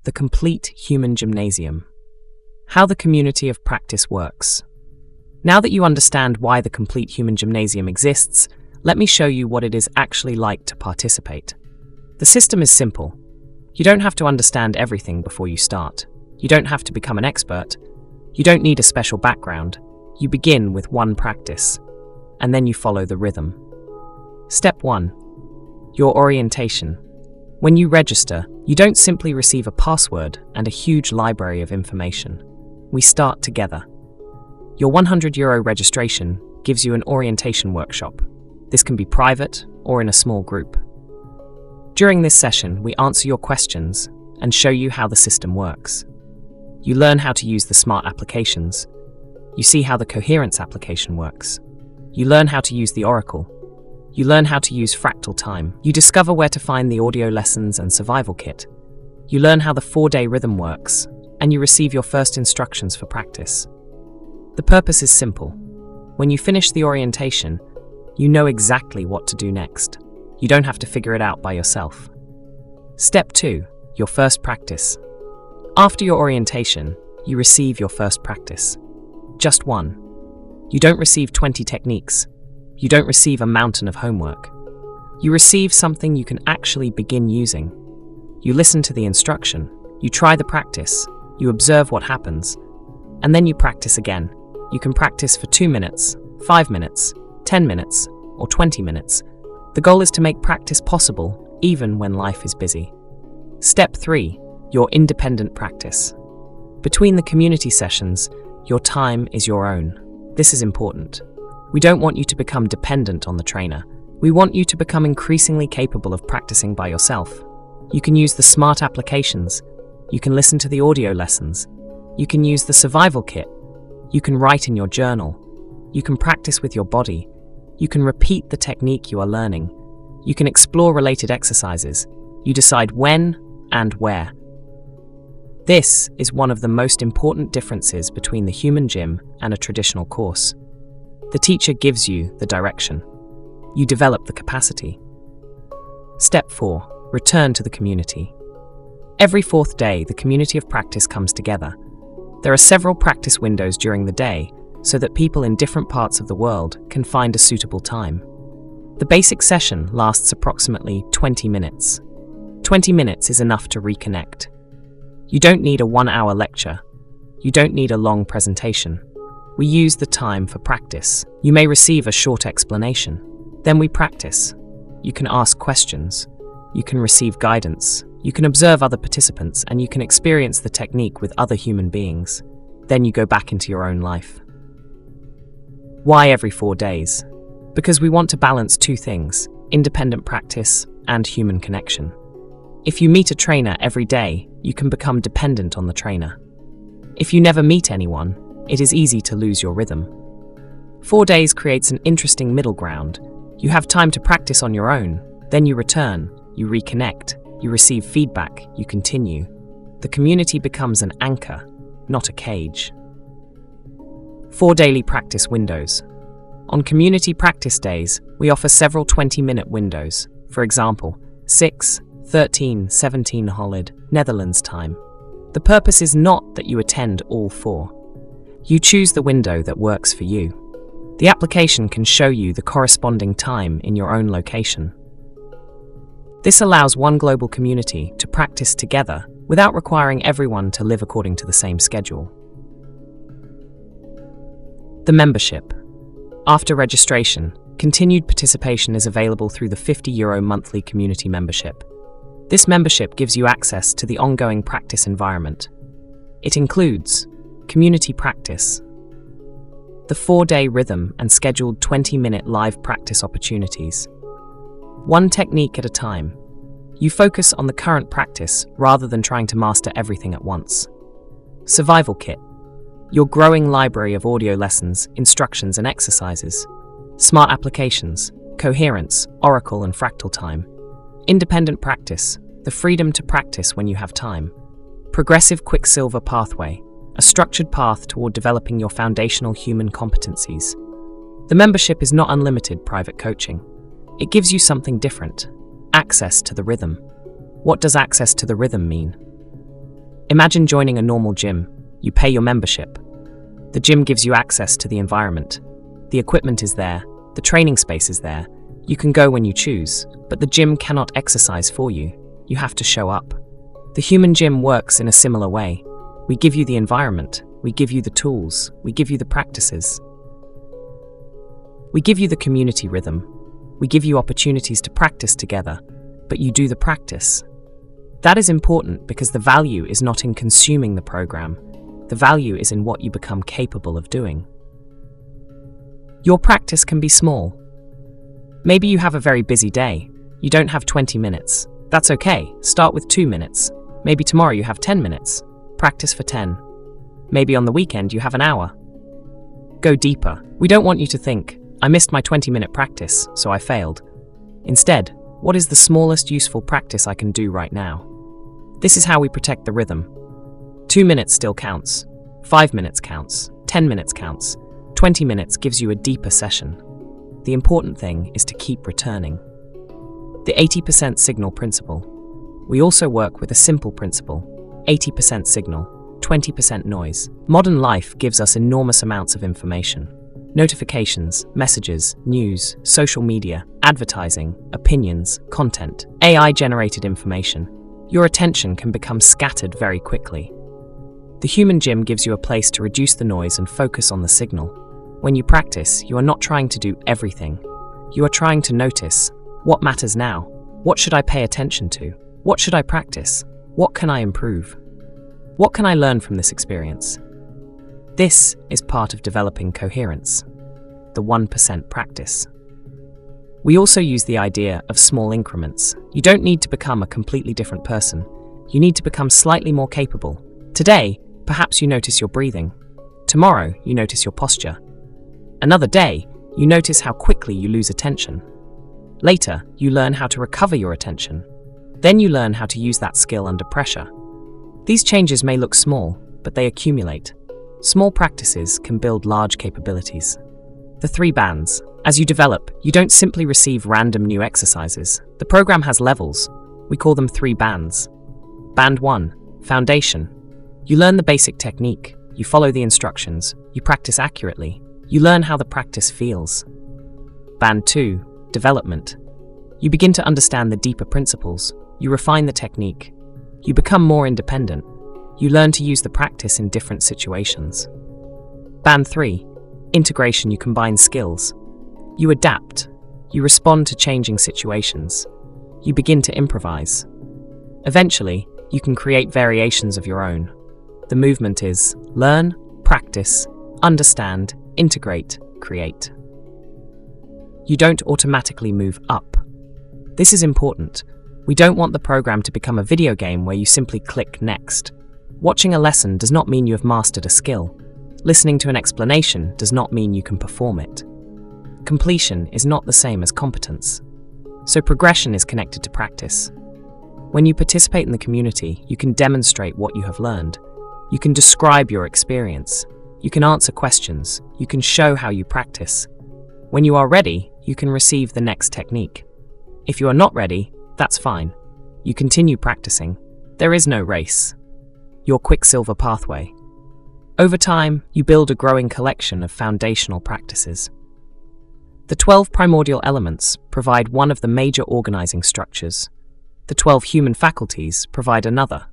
the Complete Human Gymnasium. How the community of practice works. Now that you understand why the Complete Human Gymnasium exists, let me show you what it is actually like to participate. The system is simple. You don't have to understand everything before you start. You don't have to become an expert. You don't need a special background. You begin with one practice, and then you follow the rhythm. Step 1. Your orientation. When you register, you don't simply receive a password and a huge library of information. We start together. Your €100 registration gives you an orientation workshop. This can be private or in a small group. During this session, we answer your questions and show you how the system works. You learn how to use the smart applications. You see how the Coherence application works. You learn how to use the Oracle. You learn how to use Fractal time. You discover where to find the audio lessons and survival kit. You learn how the 4-day rhythm works, and you receive your first instructions for practice. The purpose is simple. When you finish the orientation, you know exactly what to do next. You don't have to figure it out by yourself. Step 2. Your first practice. After your orientation, you receive your first practice. Just one. You don't receive 20 techniques. You don't receive a mountain of homework. You receive something you can actually begin using. You listen to the instruction, you try the practice, you observe what happens, and then you practice again. You can practice for 2 minutes, 5 minutes, 10 minutes, or 20 minutes. The goal is to make practice possible, even when life is busy. Step 3. Your independent practice. Between the community sessions, your time is your own. This is important. We don't want you to become dependent on the trainer. We want you to become increasingly capable of practicing by yourself. You can use the smart applications. You can listen to the audio lessons. You can use the survival kit. You can write in your journal. You can practice with your body. You can repeat the technique you are learning. You can explore related exercises. You decide when and where. This is one of the most important differences between the human gym and a traditional course. The teacher gives you the direction. You develop the capacity. Step 4. Return to the community. Every 4th day, the community of practice comes together. There are several practice windows during the day so that people in different parts of the world can find a suitable time. The basic session lasts approximately 20 minutes. 20 minutes is enough to reconnect. You don't need a 1-hour lecture. You don't need a long presentation. We use the time for practice. You may receive a short explanation. Then we practice. You can ask questions. You can receive guidance. You can observe other participants, and you can experience the technique with other human beings. Then you go back into your own life. Why every 4 days? Because we want to balance 2 things: independent practice and human connection. If you meet a trainer every day, you can become dependent on the trainer. If you never meet anyone, it is easy to lose your rhythm. 4 days creates an interesting middle ground. You have time to practice on your own, then you return, you reconnect, you receive feedback, you continue. The community becomes an anchor, not a cage. 4 daily practice windows. On community practice days, we offer several 20-minute windows. For example, 6, 13, 17 Holland, Netherlands time. The purpose is not that you attend all 4. You choose the window that works for you. The application can show you the corresponding time in your own location. This allows one global community to practice together without requiring everyone to live according to the same schedule. The membership. After registration, continued participation is available through the €50 monthly community membership. This membership gives you access to the ongoing practice environment. It includes community practice, the 4-day rhythm and scheduled 20-minute live practice opportunities. One technique at a time. You focus on the current practice rather than trying to master everything at once. Survival kit. Your growing library of audio lessons, instructions and exercises. Smart applications, Coherence, Oracle and Fractal time. Independent practice, the freedom to practice when you have time. Progressive Quicksilver pathway, a structured path toward developing your foundational human competencies. The membership is not unlimited private coaching. It gives you something different: access to the rhythm. What does access to the rhythm mean? Imagine joining a normal gym. You pay your membership. The gym gives you access to the environment. The equipment is there. The training space is there. You can go when you choose, but the gym cannot exercise for you. You have to show up. The human gym works in a similar way. We give you the environment. We give you the tools. We give you the practices. We give you the community rhythm. We give you opportunities to practice together, but you do the practice. That is important because the value is not in consuming the program. The value is in what you become capable of doing. Your practice can be small. Maybe you have a very busy day. You don't have 20 minutes. That's okay. Start with 2 minutes. Maybe tomorrow you have 10 minutes. Practice for 10. Maybe on the weekend you have an hour. Go deeper. We don't want you to think, I missed my 20-minute practice, so I failed. Instead, what is the smallest useful practice I can do right now? This is how we protect the rhythm. 2 minutes still counts. 5 minutes counts. 10 minutes counts. 20 minutes gives you a deeper session. The important thing is to keep returning. The 80% signal principle. We also work with a simple principle. 80% signal, 20% noise. Modern life gives us enormous amounts of information. Notifications, messages, news, social media, advertising, opinions, content, AI-generated information. Your attention can become scattered very quickly. The human gym gives you a place to reduce the noise and focus on the signal. When you practice, you are not trying to do everything. You are trying to notice, what matters now? What should I pay attention to? What should I practice? What can I improve? What can I learn from this experience? This is part of developing coherence, the 1% practice. We also use the idea of small increments. You don't need to become a completely different person. You need to become slightly more capable. Today, perhaps you notice your breathing. Tomorrow, you notice your posture. Another day, you notice how quickly you lose attention. Later, you learn how to recover your attention. Then you learn how to use that skill under pressure. These changes may look small, but they accumulate. Small practices can build large capabilities. The 3 bands. As you develop, you don't simply receive random new exercises. The program has levels. We call them 3 bands. Band 1, Foundation. You learn the basic technique. You follow the instructions. You practice accurately. You learn how the practice feels. Band 2, Development. You begin to understand the deeper principles. You refine the technique. You become more independent. You learn to use the practice in different situations. Band 3, Integration. You combine skills. You adapt. You respond to changing situations. You begin to improvise. Eventually, you can create variations of your own. The movement is learn, practice, understand, integrate, create. You don't automatically move up. This is important. We don't want the program to become a video game where you simply click next. Watching a lesson does not mean you have mastered a skill. Listening to an explanation does not mean you can perform it. Completion is not the same as competence. So progression is connected to practice. When you participate in the community, you can demonstrate what you have learned. You can describe your experience. You can answer questions. You can show how you practice. When you are ready, you can receive the next technique. If you are not ready, that's fine. You continue practicing. There is no race. Your Quicksilver pathway. Over time, you build a growing collection of foundational practices. The 12 primordial elements provide one of the major organizing structures. The 12 human faculties provide another.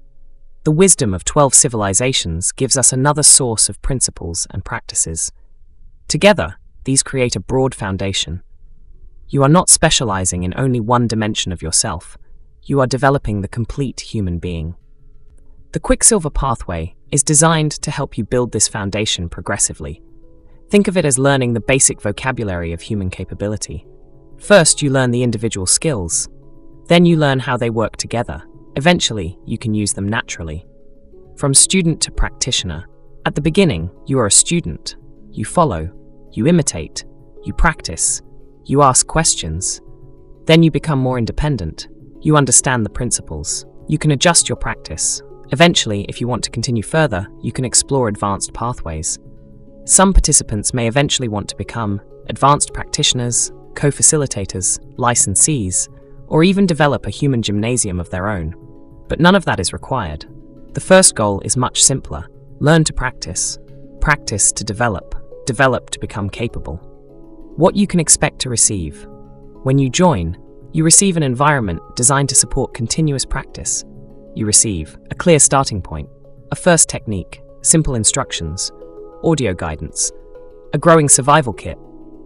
The wisdom of 12 civilizations gives us another source of principles and practices. Together, these create a broad foundation. You are not specializing in only one dimension of yourself. You are developing the complete human being. The Quicksilver pathway is designed to help you build this foundation progressively. Think of it as learning the basic vocabulary of human capability. First, you learn the individual skills. Then you learn how they work together. Eventually, you can use them naturally. From student to practitioner. At the beginning, you are a student. You follow. You imitate. You practice. You ask questions. Then you become more independent. You understand the principles. You can adjust your practice. Eventually, if you want to continue further, you can explore advanced pathways. Some participants may eventually want to become advanced practitioners, co-facilitators, licensees, or even develop a human gymnasium of their own. But none of that is required. The first goal is much simpler. Learn to practice. Practice to develop. Develop to become capable. What you can expect to receive. When you join, you receive an environment designed to support continuous practice. You receive a clear starting point, a first technique, simple instructions, audio guidance, a growing survival kit,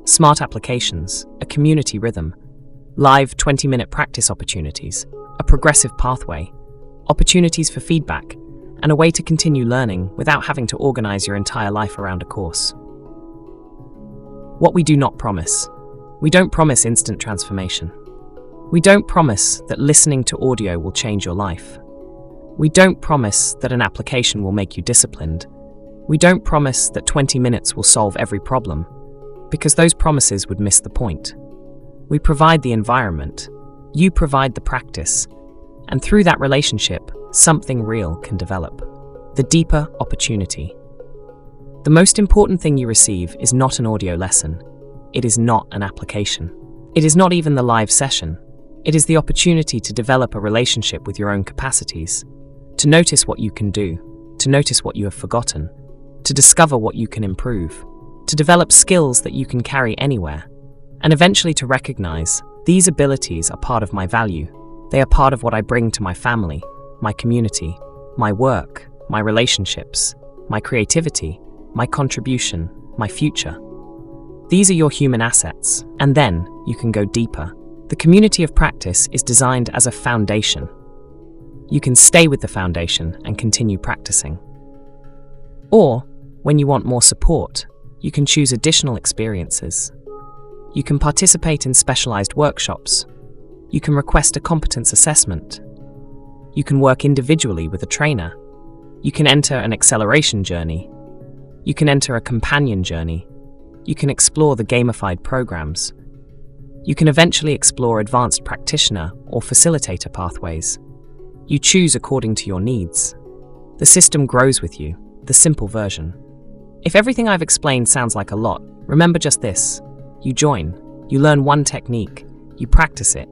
smart applications, a community rhythm, live 20-minute practice opportunities, a progressive pathway, opportunities for feedback, and a way to continue learning without having to organize your entire life around a course. What we do not promise. We don't promise instant transformation. We don't promise that listening to audio will change your life. We don't promise that an application will make you disciplined. We don't promise that 20 minutes will solve every problem, because those promises would miss the point. We provide the environment, you provide the practice, and through that relationship, something real can develop. The deeper opportunity. The most important thing you receive is not an audio lesson. It is not an application. It is not even the live session. It is the opportunity to develop a relationship with your own capacities, to notice what you can do, to notice what you have forgotten, to discover what you can improve, to develop skills that you can carry anywhere, and eventually to recognize these abilities are part of my value. They are part of what I bring to my family, my community, my work, my relationships, my creativity, my contribution, my future. These are your human assets, and then you can go deeper. The community of practice is designed as a foundation. You can stay with the foundation and continue practicing. Or, when you want more support, you can choose additional experiences. You can participate in specialized workshops. You can request a competence assessment. You can work individually with a trainer. You can enter an acceleration journey. You can enter a companion journey. You can explore the gamified programs. You can eventually explore advanced practitioner or facilitator pathways. You choose according to your needs. The system grows with you, the simple version. If everything I've explained sounds like a lot, remember just this. You join, you learn one technique, you practice it.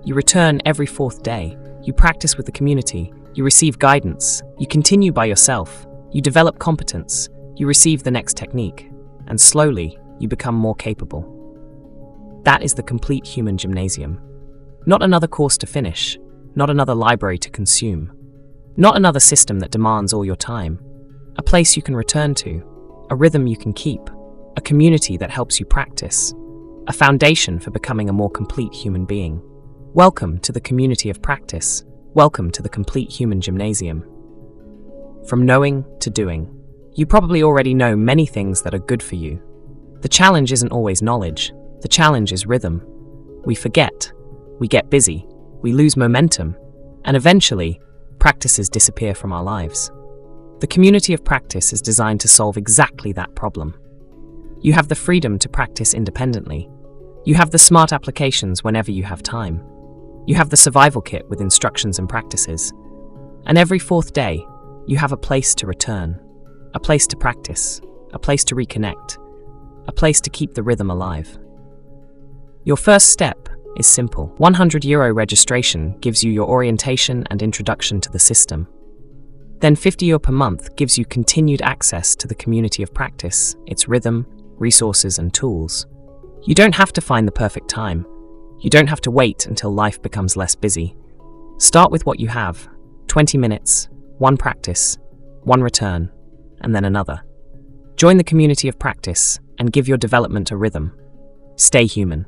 You return every 4th day, you practice with the community, you receive guidance, you continue by yourself, you develop competence, you receive the next technique, and slowly you become more capable. That is the Complete Human Gymnasium. Not another course to finish, not another library to consume, not another system that demands all your time. A place you can return to, a rhythm you can keep, a community that helps you practice, a foundation for becoming a more complete human being. Welcome to the community of practice. Welcome to the Complete Human Gymnasium. From knowing to doing. You probably already know many things that are good for you. The challenge isn't always knowledge. The challenge is rhythm. We forget. We get busy. We lose momentum. And eventually, practices disappear from our lives. The community of practice is designed to solve exactly that problem. You have the freedom to practice independently. You have the smart applications whenever you have time. You have the survival kit with instructions and practices. And every 4th day, you have a place to return, a place to practice, a place to reconnect, a place to keep the rhythm alive. Your first step is simple. €100 registration gives you your orientation and introduction to the system. Then €50 per month gives you continued access to the community of practice, its rhythm, resources, and tools. You don't have to find the perfect time. You don't have to wait until life becomes less busy. Start with what you have. 20 minutes, one practice, one return, and then another. Join the community of practice and give your development a rhythm. Stay human.